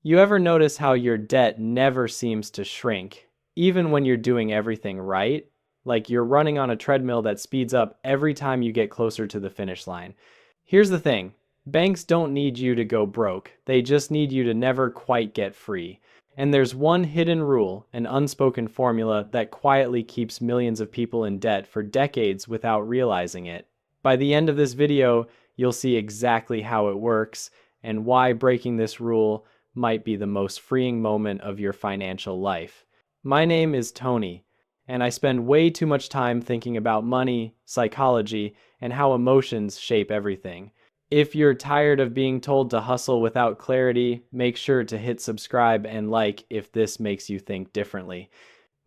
You ever notice how your debt never seems to shrink, even when you're doing everything right? Like you're running on a treadmill that speeds up every time you get closer to the finish line. Here's the thing. Banks don't need you to go broke. They just need you to never quite get free. And there's one hidden rule, an unspoken formula that quietly keeps millions of people in debt for decades without realizing it. By the end of this video, you'll see exactly how it works and why breaking this rule might be the most freeing moment of your financial life. My name is Tony, and I spend way too much time thinking about money, psychology, and how emotions shape everything. If you're tired of being told to hustle without clarity, make sure to hit subscribe and like if this makes you think differently.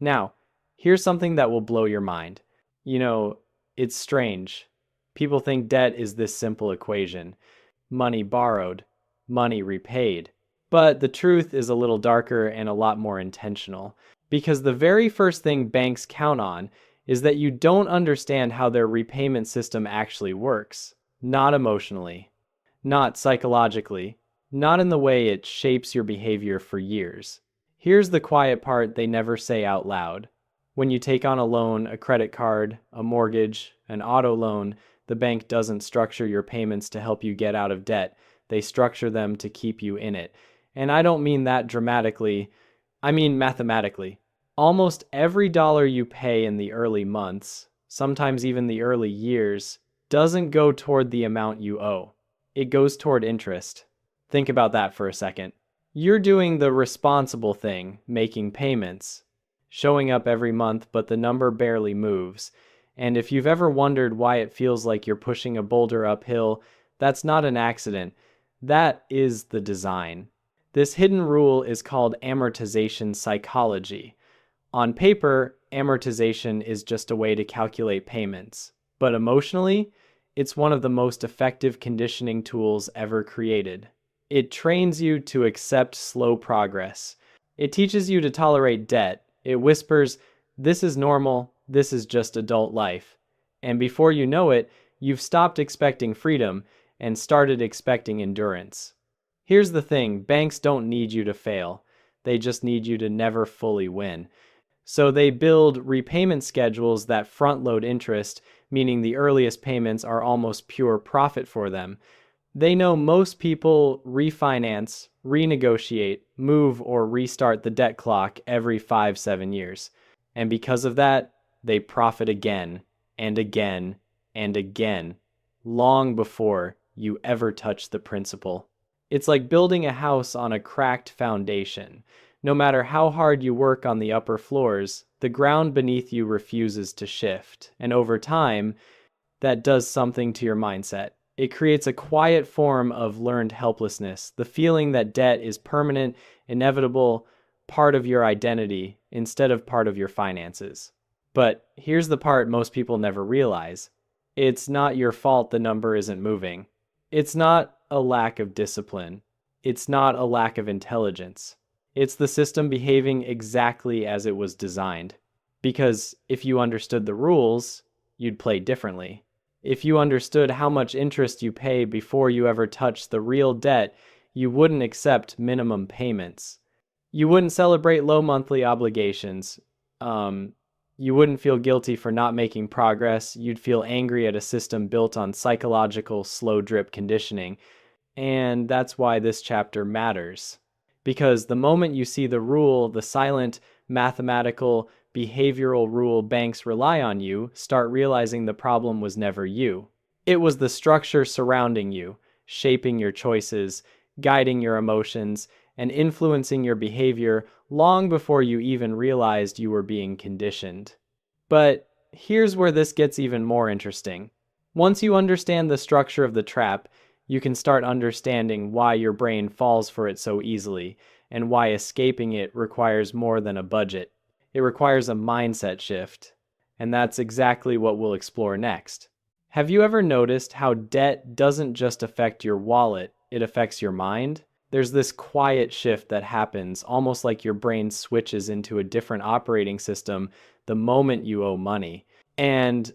Now, here's something that will blow your mind. It's strange. People think debt is this simple equation: money borrowed, money repaid. But the truth is a little darker and a lot more intentional. Because the very first thing banks count on is that you don't understand how their repayment system actually works. Not emotionally, not psychologically, not in the way it shapes your behavior for years. Here's the quiet part they never say out loud. When you take on a loan, a credit card, a mortgage, an auto loan, the bank doesn't structure your payments to help you get out of debt. They structure them to keep you in it. And I don't mean that dramatically, I mean mathematically. Almost every dollar you pay in the early months, sometimes even the early years, doesn't go toward the amount you owe. It goes toward interest. Think about that for a second. You're doing the responsible thing, making payments, showing up every month, but the number barely moves. And if you've ever wondered why it feels like you're pushing a boulder uphill, that's not an accident. That is the design. This hidden rule is called amortization psychology. On paper, amortization is just a way to calculate payments. But emotionally, it's one of the most effective conditioning tools ever created. It trains you to accept slow progress. It teaches you to tolerate debt. It whispers, "This is normal, this is just adult life." And before you know it, you've stopped expecting freedom and started expecting endurance. Here's the thing, banks don't need you to fail. They just need you to never fully win. So they build repayment schedules that front-load interest, meaning the earliest payments are almost pure profit for them. They know most people refinance, renegotiate, move, or restart the debt clock every 5-7 years. And because of that, they profit again, and again, and again, long before you ever touch the principal. It's like building a house on a cracked foundation. No matter how hard you work on the upper floors, the ground beneath you refuses to shift. And over time, that does something to your mindset. It creates a quiet form of learned helplessness, the feeling that debt is permanent, inevitable, part of your identity instead of part of your finances. But here's the part most people never realize. It's not your fault the number isn't moving. It's not a lack of discipline. It's not a lack of intelligence. It's the system behaving exactly as it was designed. Because if you understood the rules, you'd play differently. If you understood how much interest you pay before you ever touch the real debt, you wouldn't accept minimum payments. You wouldn't celebrate low monthly obligations. You wouldn't feel guilty for not making progress. You'd feel angry at a system built on psychological slow drip conditioning. And that's why this chapter matters. Because the moment you see the rule, the silent, mathematical, behavioral rule banks rely on you, start realizing the problem was never you. It was the structure surrounding you, shaping your choices, guiding your emotions, and influencing your behavior long before you even realized you were being conditioned. But here's where this gets even more interesting. Once you understand the structure of the trap, you can start understanding why your brain falls for it so easily, and why escaping it requires more than a budget. It requires a mindset shift. And that's exactly what we'll explore next. Have you ever noticed how debt doesn't just affect your wallet, it affects your mind? There's this quiet shift that happens, almost like your brain switches into a different operating system the moment you owe money. And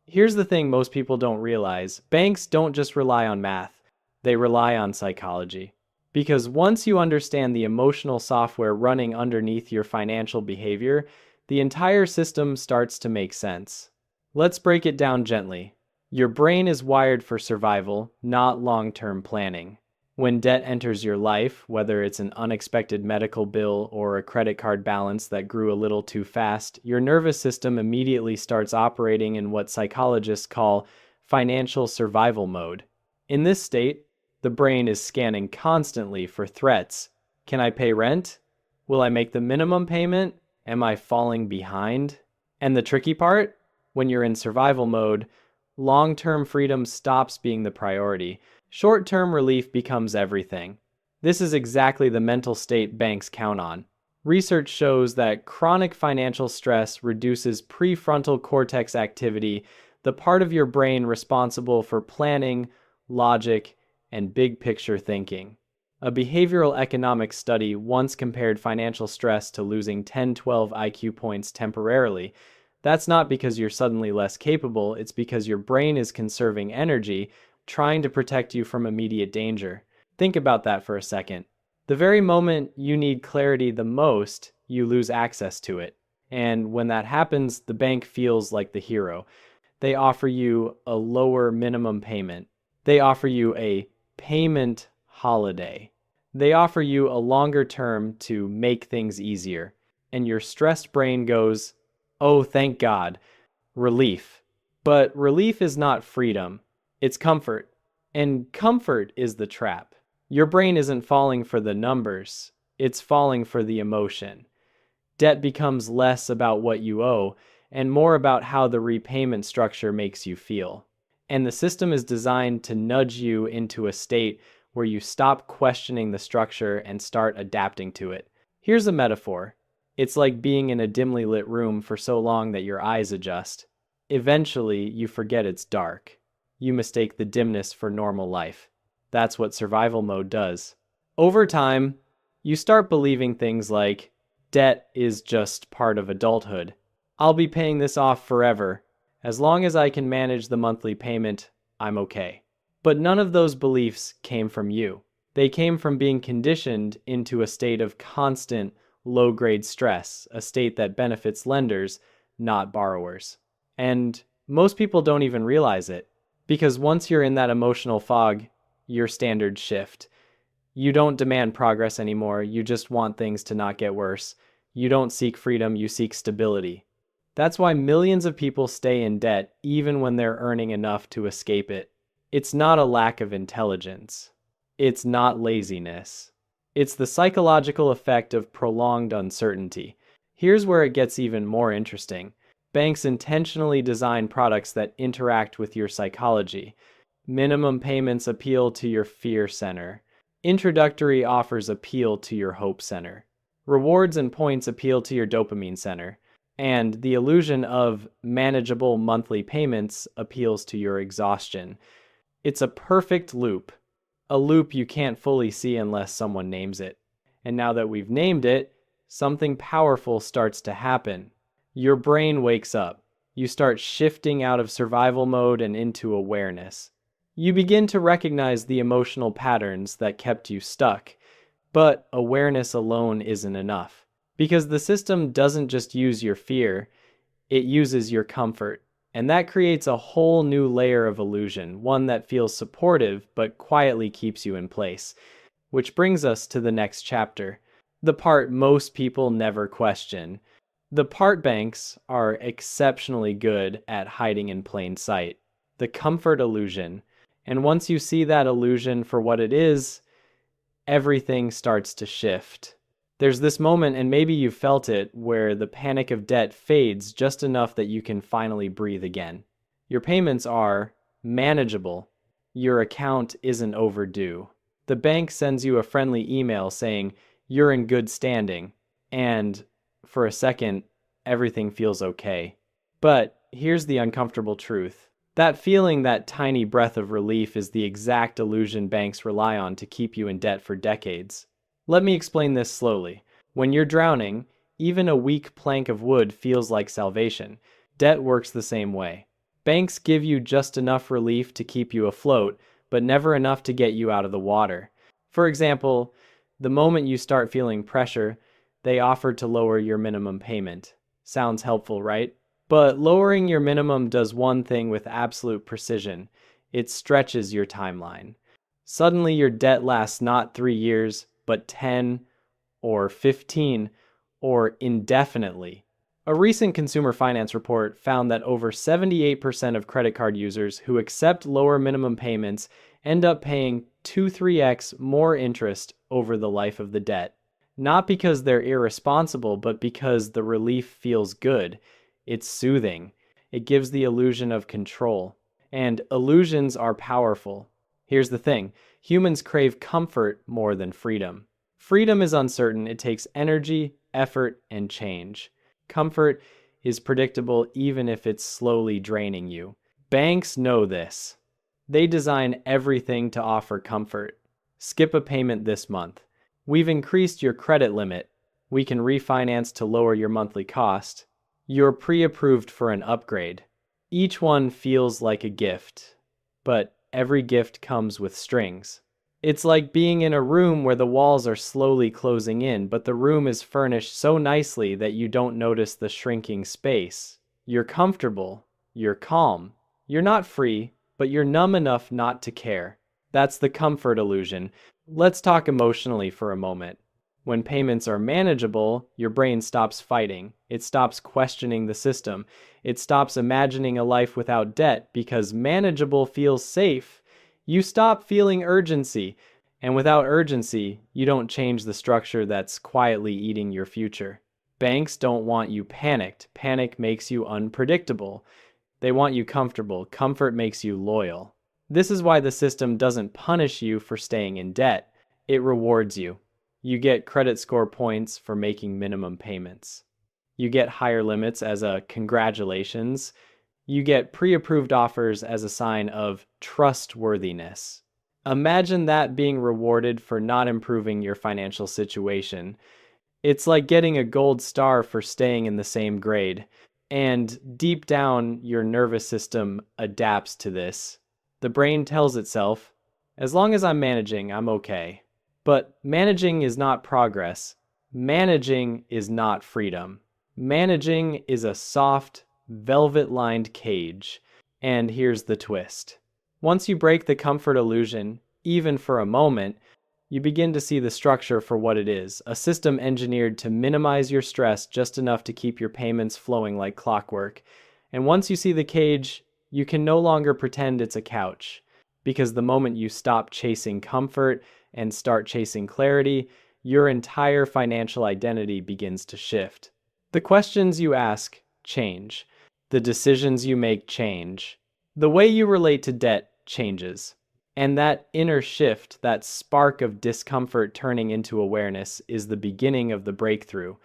here's the thing most people don't realize. Banks don't just rely on math. They rely on psychology. Because once you understand the emotional software running underneath your financial behavior, the entire system starts to make sense. Let's break it down gently. Your brain is wired for survival, not long-term planning. When debt enters your life, whether it's an unexpected medical bill or a credit card balance that grew a little too fast, your nervous system immediately starts operating in what psychologists call financial survival mode. In this state, the brain is scanning constantly for threats. Can I pay rent? Will I make the minimum payment? Am I falling behind? And the tricky part? When you're in survival mode, long-term freedom stops being the priority. Short-term relief becomes everything. This is exactly the mental state banks count on. Research shows that chronic financial stress reduces prefrontal cortex activity, the part of your brain responsible for planning, logic, and big-picture thinking. A behavioral economics study once compared financial stress to losing 10-12 IQ points temporarily. That's not because you're suddenly less capable, it's because your brain is conserving energy, trying to protect you from immediate danger. Think about that for a second. The very moment you need clarity the most, you lose access to it. And when that happens, the bank feels like the hero. They offer you a lower minimum payment. They offer you a payment holiday. They offer you a longer term to make things easier. And your stressed brain goes, "Oh, thank God, relief." But relief is not freedom, it's comfort. And comfort is the trap. Your brain isn't falling for the numbers, it's falling for the emotion. Debt becomes less about what you owe and more about how the repayment structure makes you feel. And the system is designed to nudge you into a state where you stop questioning the structure and start adapting to it. Here's a metaphor. It's like being in a dimly lit room for so long that your eyes adjust. Eventually, you forget it's dark. You mistake the dimness for normal life. That's what survival mode does. Over time, you start believing things like, debt is just part of adulthood. I'll be paying this off forever. As long as I can manage the monthly payment, I'm okay. But none of those beliefs came from you. They came from being conditioned into a state of constant, low-grade stress, a state that benefits lenders, not borrowers. And most people don't even realize it, because once you're in that emotional fog, your standards shift. You don't demand progress anymore, you just want things to not get worse. You don't seek freedom, you seek stability. That's why millions of people stay in debt even when they're earning enough to escape it. It's not a lack of intelligence. It's not laziness. It's the psychological effect of prolonged uncertainty. Here's where it gets even more interesting. Banks intentionally design products that interact with your psychology. Minimum payments appeal to your fear center. Introductory offers appeal to your hope center. Rewards and points appeal to your dopamine center. And the illusion of manageable monthly payments appeals to your exhaustion. It's a perfect loop. A loop you can't fully see unless someone names it. And now that we've named it, something powerful starts to happen. Your brain wakes up. You start shifting out of survival mode and into awareness. You begin to recognize the emotional patterns that kept you stuck. But awareness alone isn't enough. Because the system doesn't just use your fear, it uses your comfort. And that creates a whole new layer of illusion, one that feels supportive but quietly keeps you in place. Which brings us to the next chapter, the part most people never question. The part banks are exceptionally good at hiding in plain sight, the comfort illusion. And once you see that illusion for what it is, everything starts to shift. There's this moment, and maybe you've felt it, where the panic of debt fades just enough that you can finally breathe again. Your payments are manageable. Your account isn't overdue. The bank sends you a friendly email saying you're in good standing, and for a second, everything feels okay. But here's the uncomfortable truth. That feeling, that tiny breath of relief, is the exact illusion banks rely on to keep you in debt for decades. Let me explain this slowly. When you're drowning, even a weak plank of wood feels like salvation. Debt works the same way. Banks give you just enough relief to keep you afloat, but never enough to get you out of the water. For example, the moment you start feeling pressure, they offer to lower your minimum payment. Sounds helpful, right? But lowering your minimum does one thing with absolute precision. It stretches your timeline. Suddenly your debt lasts not 3 years, but 10 or 15 or indefinitely. A recent consumer finance report found that over 78% of credit card users who accept lower minimum payments end up paying 2-3x more interest over the life of the debt. Not because they're irresponsible, but because the relief feels good. It's soothing. It gives the illusion of control. And illusions are powerful. Here's the thing: humans crave comfort more than freedom. Freedom is uncertain. It takes energy, effort, and change. Comfort is predictable even if it's slowly draining you. Banks know this. They design everything to offer comfort. Skip a payment this month. We've increased your credit limit. We can refinance to lower your monthly cost. You're pre-approved for an upgrade. Each one feels like a gift, but every gift comes with strings. It's like being in a room where the walls are slowly closing in, but the room is furnished so nicely that you don't notice the shrinking space. You're comfortable. You're calm. You're not free, but you're numb enough not to care. That's the comfort illusion. Let's talk emotionally for a moment. When payments are manageable, your brain stops fighting. It stops questioning the system. It stops imagining a life without debt because manageable feels safe. You stop feeling urgency, and without urgency, you don't change the structure that's quietly eating your future. Banks don't want you panicked. Panic makes you unpredictable. They want you comfortable. Comfort makes you loyal. This is why the system doesn't punish you for staying in debt. It rewards you. You get credit score points for making minimum payments. You get higher limits as a congratulations. You get pre-approved offers as a sign of trustworthiness. Imagine that being rewarded for not improving your financial situation. It's like getting a gold star for staying in the same grade. And deep down, your nervous system adapts to this. The brain tells itself, as long as I'm managing, I'm okay. But managing is not progress. Managing is not freedom. Managing is a soft, velvet-lined cage. And here's the twist. Once you break the comfort illusion, even for a moment, you begin to see the structure for what it is, a system engineered to minimize your stress just enough to keep your payments flowing like clockwork. And once you see the cage, you can no longer pretend it's a couch, because the moment you stop chasing comfort and start chasing clarity, your entire financial identity begins to shift. The questions you ask change. The decisions you make change. The way you relate to debt changes. And that inner shift, that spark of discomfort turning into awareness, is the beginning of the breakthrough.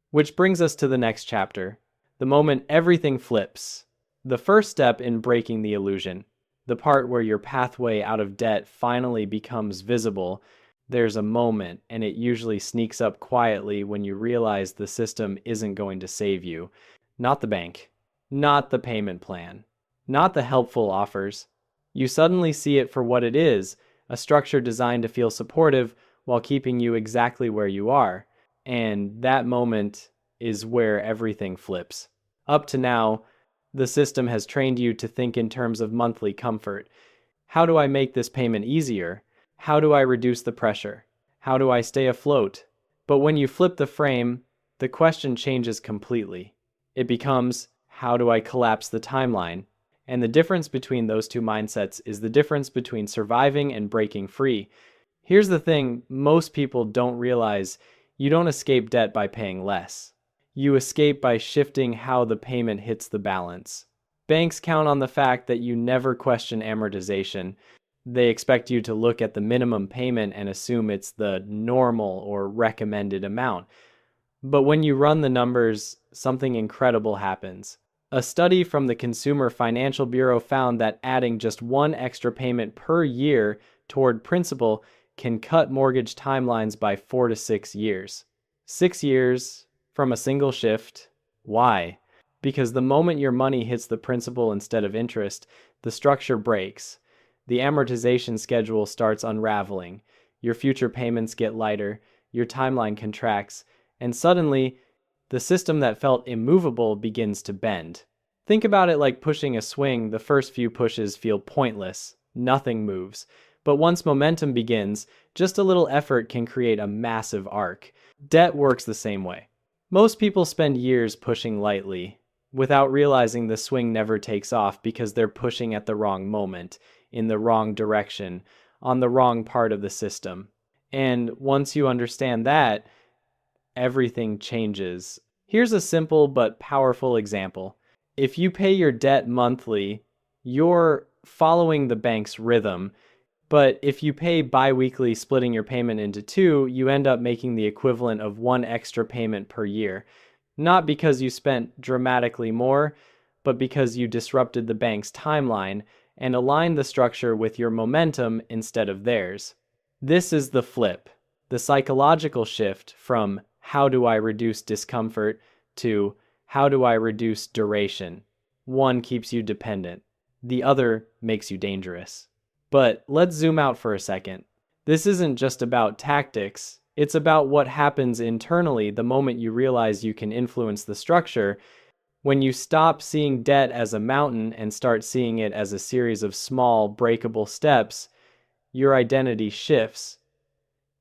Which brings us to the next chapter, the moment everything flips. The first step in breaking the illusion, the part where your pathway out of debt finally becomes visible. There's a moment, and it usually sneaks up quietly when you realize the system isn't going to save you. Not the bank, not the payment plan, not the helpful offers. You suddenly see it for what it is, a structure designed to feel supportive while keeping you exactly where you are. And that moment is where everything flips. Up to now, the system has trained you to think in terms of monthly comfort. How do I make this payment easier? How do I reduce the pressure? How do I stay afloat? But when you flip the frame, the question changes completely. It becomes, how do I collapse the timeline? And the difference between those two mindsets is the difference between surviving and breaking free. Here's the thing most people don't realize: you don't escape debt by paying less. You escape by shifting how the payment hits the balance. Banks count on the fact that you never question amortization. They expect you to look at the minimum payment and assume it's the normal or recommended amount. But when you run the numbers, something incredible happens. A study from the Consumer Financial Bureau found that adding just one extra payment per year toward principal can cut mortgage timelines by 4 to 6 years. 6 years from a single shift. Why? Because the moment your money hits the principal instead of interest, the structure breaks. The amortization schedule starts unraveling. your future payments get lighter, your timeline contracts, and suddenly, the system that felt immovable begins to bend. Think about it like pushing a swing. The first few pushes feel pointless, nothing moves. But once momentum begins, just a little effort can create a massive arc. Debt works the same way. Most people spend years pushing lightly, without realizing the swing never takes off because they're pushing at the wrong moment, in the wrong direction, on the wrong part of the system. And once you understand that, everything changes. Here's a simple but powerful example. If you pay your debt monthly, you're following the bank's rhythm. But if you pay bi-weekly, splitting your payment into two, you end up making the equivalent of one extra payment per year. Not because you spent dramatically more, but because you disrupted the bank's timeline and aligned the structure with your momentum instead of theirs. This is the flip, the psychological shift from how do I reduce discomfort to how do I reduce duration. One keeps you dependent, the other makes you dangerous. But let's zoom out for a second. This isn't just about tactics. It's about what happens internally the moment you realize you can influence the structure. When you stop seeing debt as a mountain and start seeing it as a series of small, breakable steps, your identity shifts.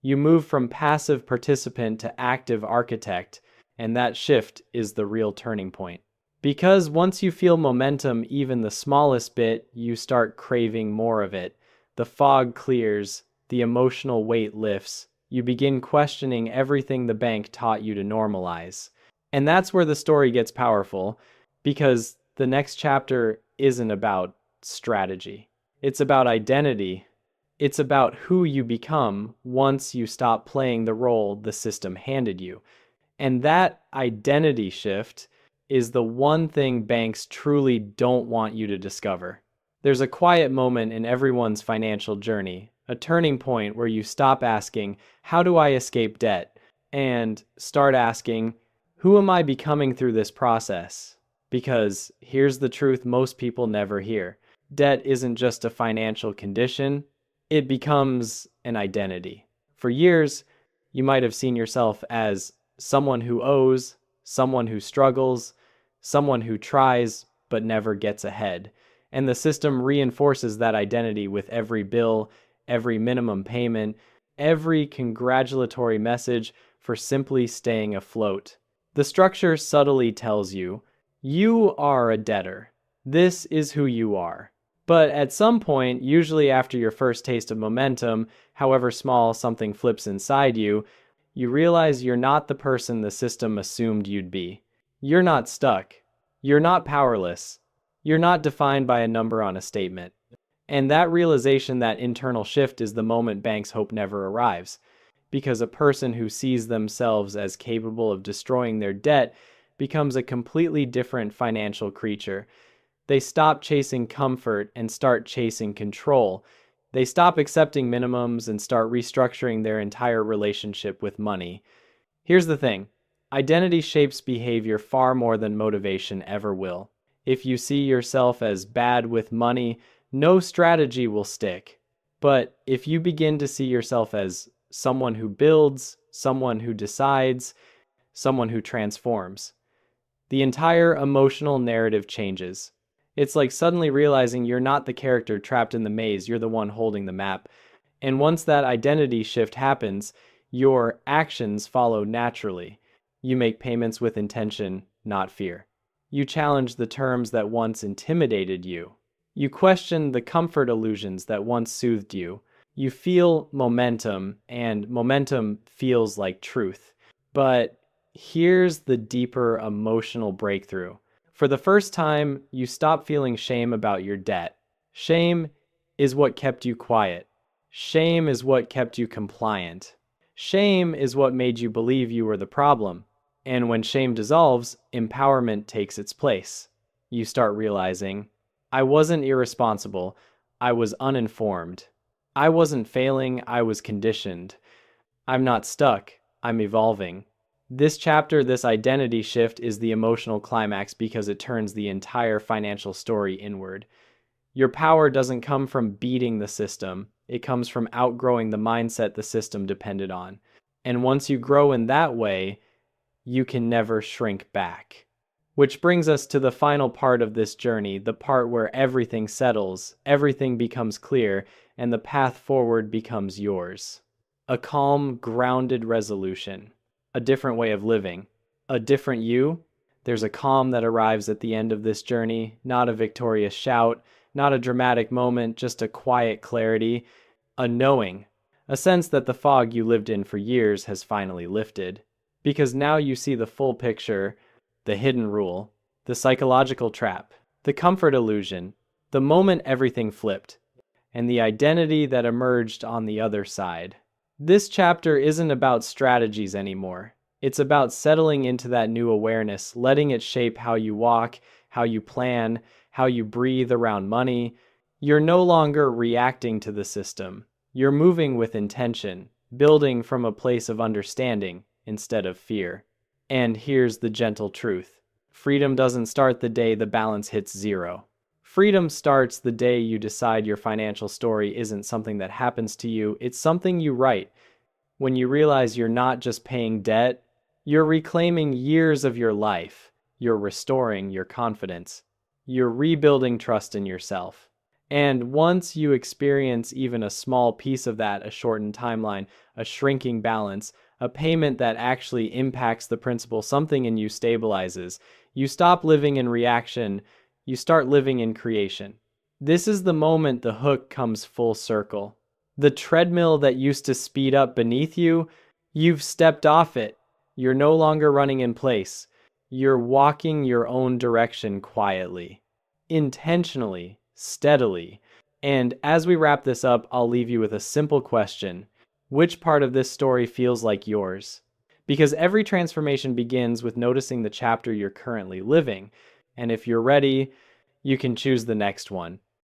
You move from passive participant to active architect, and that shift is the real turning point. Because once you feel momentum, even the smallest bit, you start craving more of it. The fog clears, the emotional weight lifts. You begin questioning everything the bank taught you to normalize. And that's where the story gets powerful, because the next chapter isn't about strategy. It's about identity. It's about who you become once you stop playing the role the system handed you. And that identity shift is the one thing banks truly don't want you to discover. There's a quiet moment in everyone's financial journey, a turning point where you stop asking, how do I escape debt? And start asking, who am I becoming through this process? Because here's the truth most people never hear. Debt isn't just a financial condition, it becomes an identity. For years, you might have seen yourself as someone who owes, someone who struggles, someone who tries but never gets ahead. And the system reinforces that identity with every bill, every minimum payment, every congratulatory message for simply staying afloat. The structure subtly tells you, you are a debtor. This is who you are. But at some point, usually after your first taste of momentum, however small something flips inside you, you realize you're not the person the system assumed you'd be. You're not stuck. You're not powerless. You're not defined by a number on a statement. And that realization, that internal shift, is the moment banks hope never arrives. Because a person who sees themselves as capable of destroying their debt becomes a completely different financial creature. They stop chasing comfort and start chasing control. They stop accepting minimums and start restructuring their entire relationship with money. Here's the thing. Identity shapes behavior far more than motivation ever will. If you see yourself as bad with money, no strategy will stick. But if you begin to see yourself as someone who builds, someone who decides, someone who transforms, the entire emotional narrative changes. It's like suddenly realizing you're not the character trapped in the maze, you're the one holding the map. And once that identity shift happens, your actions follow naturally. You make payments with intention, not fear. You challenge the terms that once intimidated you. You question the comfort illusions that once soothed you. You feel momentum, and momentum feels like truth. But here's the deeper emotional breakthrough. For the first time, you stop feeling shame about your debt. Shame is what kept you quiet. Shame is what kept you compliant. Shame is what made you believe you were the problem. And when shame dissolves, empowerment takes its place. You start realizing, I wasn't irresponsible, I was uninformed. I wasn't failing, I was conditioned. I'm not stuck, I'm evolving. This chapter, this identity shift, is the emotional climax because it turns the entire financial story inward. Your power doesn't come from beating the system, It comes from outgrowing the mindset the system depended on. And once you grow in that way, you can never shrink back. Which brings us to the final part of this journey, the part where everything settles, everything becomes clear, and the path forward becomes yours. A calm, grounded resolution. A different way of living. A different you. There's a calm that arrives at the end of this journey, not a victorious shout, not a dramatic moment, just a quiet clarity, a knowing, a sense that the fog you lived in for years has finally lifted. Because now you see the full picture, the hidden rule, the psychological trap, the comfort illusion, the moment everything flipped, and the identity that emerged on the other side. This chapter isn't about strategies anymore. It's about settling into that new awareness, letting it shape how you walk, how you plan, how you breathe around money. You're no longer reacting to the system. You're moving with intention, building from a place of understanding instead of fear. And here's the gentle truth. Freedom doesn't start the day the balance hits zero. Freedom starts the day you decide your financial story isn't something that happens to you, it's something you write. When you realize you're not just paying debt, you're reclaiming years of your life. You're restoring your confidence. You're rebuilding trust in yourself. And once you experience even a small piece of that, a shortened timeline, a shrinking balance, a payment that actually impacts the principle, something in you stabilizes. You stop living in reaction, you start living in creation. This is the moment the hook comes full circle. The treadmill that used to speed up beneath you, you've stepped off it. You're no longer running in place. You're walking your own direction quietly, intentionally, steadily. And as we wrap this up, I'll leave you with a simple question. Which part of this story feels like yours? Because every transformation begins with noticing the chapter you're currently living. And if you're ready, you can choose the next one.